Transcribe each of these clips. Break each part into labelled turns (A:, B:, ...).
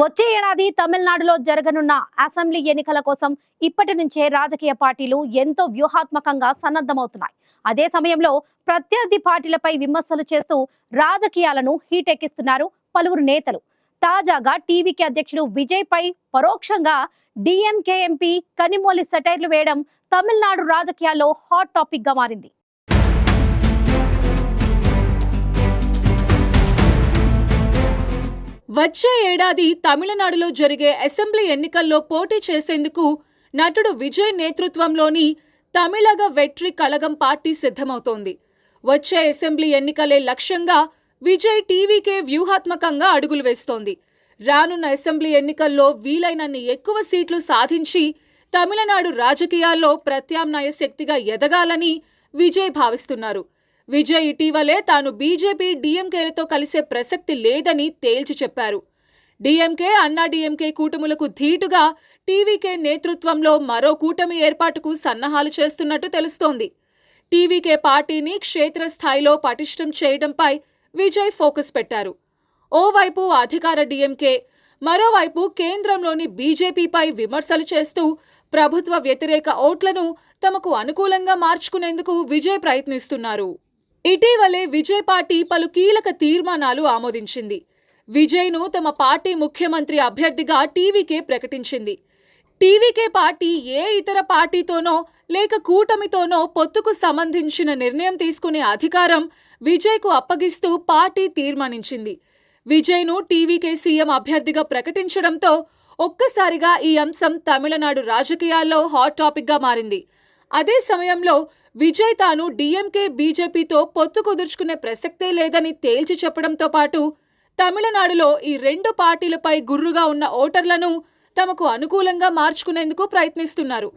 A: వచ్చే ఏడాది తమిళనాడులో జరగనున్న అసెంబ్లీ ఎన్నికల కోసం ఇప్పటి నుంచే రాజకీయ పార్టీలు ఎంతో వ్యూహాత్మకంగా సన్నద్ధమవుతున్నాయి. అదే సమయంలో ప్రత్యర్థి పార్టీలపై విమర్శలు చేస్తూ రాజకీయాలను హీటెక్కిస్తున్నారు పలువురు నేతలు. తాజాగా టీవీకి అధ్యక్షుడు విజయ్ పై పరోక్షంగా డిఎంకే ఎంపీ కనిమొళి సెటైర్లు వేయడం తమిళనాడు రాజకీయాల్లో హాట్ టాపిక్ గా మారింది.
B: వచ్చే ఏడాది తమిళనాడులో జరిగే అసెంబ్లీ ఎన్నికల్లో పోటీ చేసేందుకు నటుడు విజయ్ నేతృత్వంలోని తమిళగ వెట్రి కళగం పార్టీ సిద్ధమవుతోంది. వచ్చే అసెంబ్లీ ఎన్నికలే లక్ష్యంగా విజయ్ టీవీకే వ్యూహాత్మకంగా అడుగులు వేస్తోంది. రానున్న అసెంబ్లీ ఎన్నికల్లో వీలైనన్ని ఎక్కువ సీట్లు సాధించి తమిళనాడు రాజకీయాల్లో ప్రత్యామ్నాయ శక్తిగా ఎదగాలని విజయ్ భావిస్తున్నారు. విజయ్ ఇటీవలే తాను బీజేపీ డీఎంకేలతో కలిసే ప్రసక్తి లేదని తేల్చి చెప్పారు. డీఎంకే అన్నా డీఎంకే కూటములకు ధీటుగా టీవీకే నేతృత్వంలో మరో కూటమి ఏర్పాటుకు సన్నాహాలు చేస్తున్నట్టు తెలుస్తోంది. టీవీకే పార్టీని క్షేత్రస్థాయిలో పటిష్టం చేయడంపై విజయ్ ఫోకస్ పెట్టారు. ఓవైపు అధికార డీఎంకే, మరోవైపు కేంద్రంలోని బీజేపీపై విమర్శలు చేస్తూ ప్రభుత్వ వ్యతిరేక ఓట్లను తమకు అనుకూలంగా మార్చుకునేందుకు విజయ్ ప్రయత్నిస్తున్నారు. ఇటీవలే విజయ్ పార్టీ పలు కీలక తీర్మానాలు ఆమోదించింది. విజయ్ను తమ పార్టీ ముఖ్యమంత్రి అభ్యర్థిగా టీవీకే ప్రకటించింది. టీవీకే పార్టీ ఏ ఇతర పార్టీతోనో లేక కూటమితోనో పొత్తుకు సంబంధించిన నిర్ణయం తీసుకునే అధికారం విజయ్కు అప్పగిస్తూ పార్టీ తీర్మానించింది. విజయ్ను టీవీకే సీఎం అభ్యర్థిగా ప్రకటించడంతో ఒక్కసారిగా ఈ అంశం తమిళనాడు రాజకీయాల్లో హాట్ టాపిక్ గా మారింది. అదే సమయంలో విజయ్ తాను డీఎంకే బీజేపీతో పొత్తు కుదుర్చుకునే ప్రసక్తే లేదని తేల్చి చెప్పడంతో పాటు తమిళనాడులో ఈ రెండు పార్టీలపై గుర్రుగా ఉన్న ఓటర్లను తమకు అనుకూలంగా మార్చుకునేందుకు ప్రయత్నిస్తున్నారు.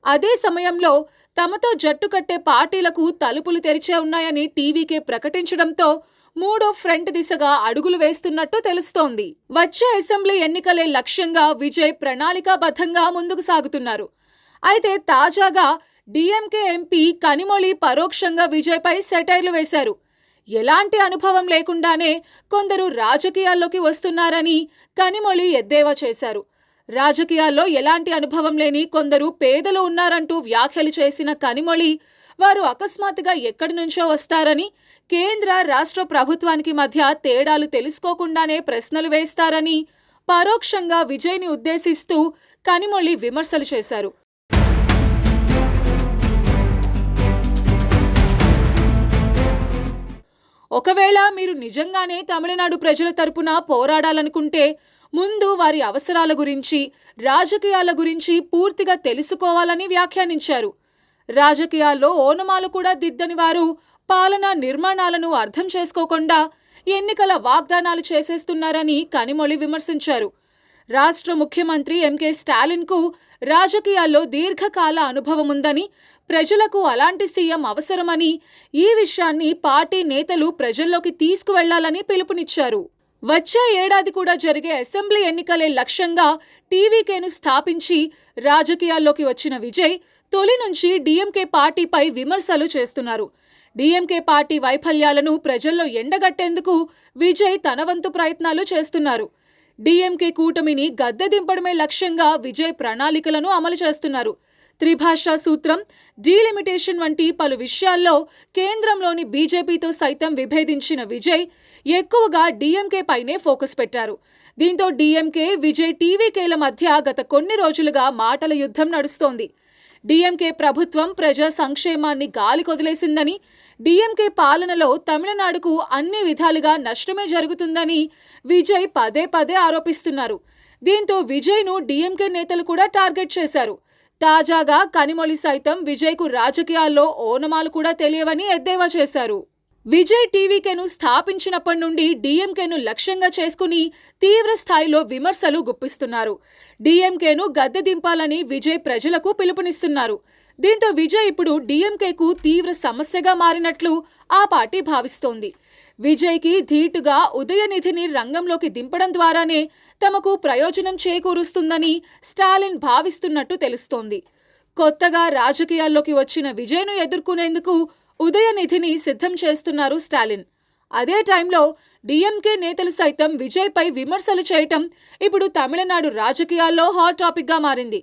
B: అదే సమయంలో తమతో జట్టు కట్టే పార్టీలకు తలుపులు తెరిచే ఉన్నాయని టీవీకే ప్రకటించడంతో మూడో ఫ్రంట్ దిశగా అడుగులు వేస్తున్నట్టు తెలుస్తోంది. వచ్చే అసెంబ్లీ ఎన్నికలే లక్ష్యంగా విజయ్ ప్రణాళికాబద్ధంగా ముందుకు సాగుతున్నారు. అయితే తాజాగా డీఎంకే ఎంపీ కనిమొళి పరోక్షంగా విజయ్పై సెటైర్లు వేశారు. ఎలాంటి అనుభవం లేకుండానే కొందరు రాజకీయాల్లోకి వస్తున్నారని కనిమొళి ఎద్దేవా చేశారు. రాజకీయాల్లో ఎలాంటి అనుభవం లేని కొందరు పేదలు ఉన్నారంటూ వ్యాఖ్యలు చేసిన కనిమొళి వారు అకస్మాత్తుగా ఎక్కడి నుంచో వస్తారని, కేంద్ర రాష్ట్ర ప్రభుత్వానికి మధ్య తేడాలు తెలుసుకోకుండానే ప్రశ్నలు వేస్తారని పరోక్షంగా విజయ్ని ఉద్దేశిస్తూ కనిమొళి విమర్శలు చేశారు. ఒకవేళ మీరు నిజంగానే తమిళనాడు ప్రజల తరపున పోరాడాలనుకుంటే ముందు వారి అవసరాల గురించి, రాజకీయాల గురించి పూర్తిగా తెలుసుకోవాలని వ్యాఖ్యానించారు. రాజకీయాల్లో ఓనమాలు కూడా దిద్దని వారు పాలనా నిర్మాణాలను అర్థం చేసుకోకుండా ఎన్నికల వాగ్దానాలు చేసేస్తున్నారని కనిమొళి విమర్శించారు. రాష్ట్ర ముఖ్యమంత్రి ఎంకే స్టాలిన్కు రాజకీయాల్లో దీర్ఘకాల అనుభవం ఉందని, ప్రజలకు అలాంటి సీఎం అవసరమని, ఈ విషయాన్ని పార్టీ నేతలు ప్రజల్లోకి తీసుకువెళ్లాలని పిలుపునిచ్చారు. వచ్చే ఏడాది కూడా జరిగే అసెంబ్లీ ఎన్నికలే లక్ష్యంగా టీవీకేను స్థాపించి రాజకీయాల్లోకి వచ్చిన విజయ్ తొలి నుంచి డీఎంకే పార్టీపై విమర్శలు చేస్తున్నారు. డీఎంకే పార్టీ వైఫల్యాలను ప్రజల్లో ఎండగట్టేందుకు విజయ్ తన వంతు ప్రయత్నాలు చేస్తున్నారు. డీఎంకే కూటమిని గద్దె దింపడమే లక్ష్యంగా విజయ్ ప్రణాళికలను అమలు చేస్తున్నారు. త్రిభాషా సూత్రం, డీలిమిటేషన్ వంటి పలు విషయాల్లో కేంద్రంలోని బీజేపీతో సైతం విభేదించిన విజయ్ ఎక్కువగా డీఎంకే పైనే ఫోకస్ పెట్టారు. దీంతో డీఎంకే, విజయ్ టీవీకేల మధ్య గత కొన్ని రోజులుగా మాటల యుద్ధం నడుస్తోంది. డీఎంకే ప్రభుత్వం ప్రజా సంక్షేమాన్ని గాలికొదిలేసిందని, డీఎంకే పాలనలో తమిళనాడుకు అన్ని విధాలుగా నష్టమే జరుగుతుందని విజయ్ పదే పదే ఆరోపిస్తున్నారు. దీంతో విజయ్ను డీఎంకే నేతలు కూడా టార్గెట్ చేశారు. తాజాగా కనిమొళి సైతం విజయ్కు రాజకీయాల్లో ఓనమాలు కూడా తెలియవని ఎద్దేవా చేశారు. విజయ్ టీవీకేను స్థాపించినప్పటి నుండి డీఎంకేను లక్ష్యంగా చేసుకుని తీవ్ర స్థాయిలో విమర్శలు గుప్పిస్తున్నారు. డీఎంకేను గద్దె దింపాలని విజయ్ ప్రజలకు పిలుపునిస్తున్నారు. దీంతో విజయ్ ఇప్పుడు డీఎంకేకు తీవ్ర సమస్యగా మారినట్లు ఆ పార్టీ భావిస్తోంది. విజయ్కి ధీటుగా ఉదయనిధిని రంగంలోకి దింపడం ద్వారానే తమకు ప్రయోజనం చేకూరుస్తుందని స్టాలిన్ భావిస్తున్నట్టు తెలుస్తోంది. కొత్తగా రాజకీయాల్లోకి వచ్చిన విజయ్ను ఎదుర్కొనేందుకు ఉదయనిధిని సిద్ధం చేస్తున్నారు స్టాలిన్. అదే టైంలో డిఎంకే నేతలు సైతం విజయ్పై విమర్శలు చేయటం ఇప్పుడు తమిళనాడు రాజకీయాల్లో హాట్ టాపిక్గా మారింది.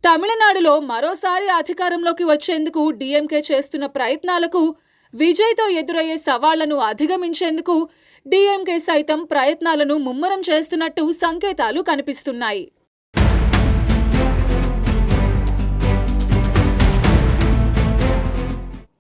B: తమిళనాడులో మరోసారి అధికారంలోకి వచ్చేందుకు డిఎంకే చేస్తున్న ప్రయత్నాలకు, విజయ్తో ఎదురయ్యే సవాళ్లను అధిగమించేందుకు డిఎంకే సైతం ప్రయత్నాలను ముమ్మరం చేస్తున్నట్టు సంకేతాలు కనిపిస్తున్నాయి.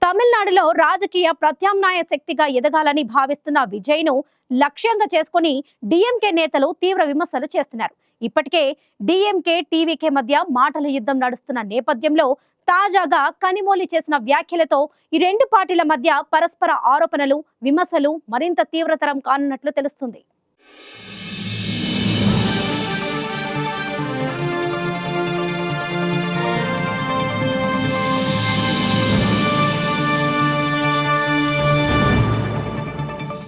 A: తమిళనాడులో రాజకీయ ప్రత్యామ్నాయ శక్తిగా ఎదగాలని భావిస్తున్న విజయ్ను లక్ష్యంగా చేసుకుని డిఎంకే నేతలు తీవ్ర విమర్శలు చేస్తున్నారు. ఇప్పటికే డిఎంకే టీవీకే మధ్య మాటల యుద్ధం నడుస్తున్న నేపథ్యంలో తాజాగా కనిమొళి చేసిన వ్యాఖ్యలతో ఈ రెండు పార్టీల మధ్య పరస్పర ఆరోపణలు, విమర్శలు మరింత తీవ్రతరం కానున్నట్లు తెలుస్తుంది.